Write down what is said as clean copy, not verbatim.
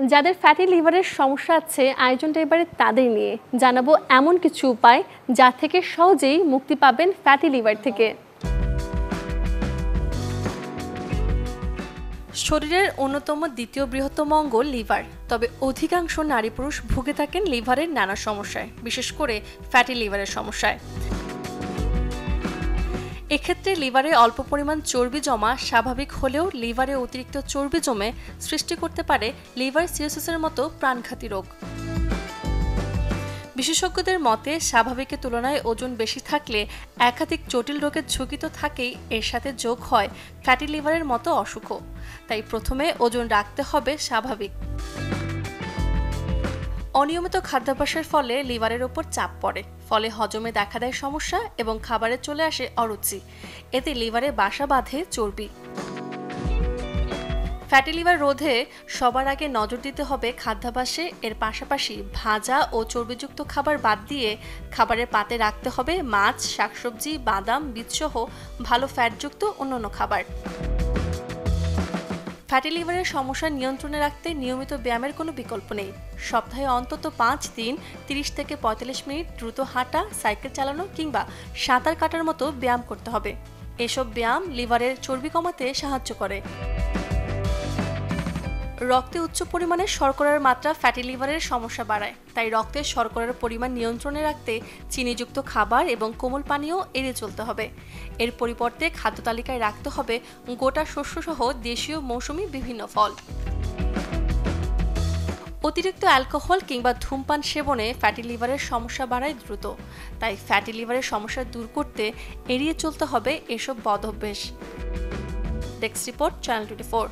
যাদের ফ্যাটি লিভারের সমস্যা আছে আয়োজনটা এবারে তাদের নিয়ে জানাবো এমন কিছু উপায় যা থেকে সহজেই মুক্তি পাবেন ফ্যাটি লিভার থেকে। শরীরের অন্যতম দ্বিতীয় বৃহত্তম অঙ্গ লিভার, তবে অধিকাংশ নারী পুরুষ ভুগে থাকেন লিভারের নানা সমস্যায়, বিশেষ করে ফ্যাটি লিভারের সমস্যায়। এক্ষেত্রে লিভারে অল্প পরিমাণ চর্বি জমা স্বাভাবিক হলেও লিভারে অতিরিক্ত চর্বি জমে সৃষ্টি করতে পারে লিভার সিরোসিসের মতো প্রাণঘাতী রোগ। বিশেষজ্ঞদের মতে স্বাভাবিকের তুলনায় ওজন বেশি থাকলে একাধিক জটিল রোগের ঝুঁকি তো থাকেই, এর সাথে যোগ হয় ফ্যাটি লিভারের মতো অসুখও। তাই প্রথমে ওজন রাখতে হবে স্বাভাবিক। অনিয়মিত খাদ্যাভ্যাসের ফলে লিভারের উপর চাপ পড়ে, ফলে হজমে দেখা দেয় সমস্যা এবং খাবারে চলে আসে অরুচি। এতে লিভারে বাসা বাঁধে চর্বি। ফ্যাটি লিভার রোধে সবার আগে নজর দিতে হবে খাদ্যাভ্যাসে। এর পাশাপাশি ভাজা ও চর্বিযুক্ত খাবার বাদ দিয়ে খাবারের পাতে রাখতে হবে মাছ, শাকসবজি, বাদাম, বীজসহ ভালো ফ্যাটযুক্ত অন্যান্য খাবার। ফ্যাটি লিভারের সমস্যা নিয়ন্ত্রণে রাখতে নিয়মিত ব্যায়ামের কোনো বিকল্প নেই। সপ্তাহে অন্তত 5 দিন 30 থেকে 45 মিনিট দ্রুত হাঁটা, সাইকেল চালানো কিংবা সাঁতার কাটার মতো ব্যায়াম করতে হবে। এসব ব্যায়াম লিভারের চর্বি কমাতে সাহায্য করে। রক্তে উচ্চ পরিমাণের শর্করার মাত্রা ফ্যাটি লিভারের সমস্যা বাড়ায়, তাই রক্তের শর্করার পরিমাণ নিয়ন্ত্রণে রাখতে চিনিযুক্ত খাবার এবং কোমল পানীয় এড়িয়ে চলতে হবে। এর পরিবর্তে খাদ্য তালিকায় রাখতে হবে গোটা শস্যসহ দেশীয় মৌসুমী বিভিন্ন ফল। অতিরিক্ত অ্যালকোহল কিংবা ধূমপান সেবনে ফ্যাটি লিভারের সমস্যা বাড়ায় দ্রুত, তাই ফ্যাটি লিভারের সমস্যা দূর করতে এড়িয়ে চলতে হবে এসব বদঅভ্যাস। Desk report, channel 24।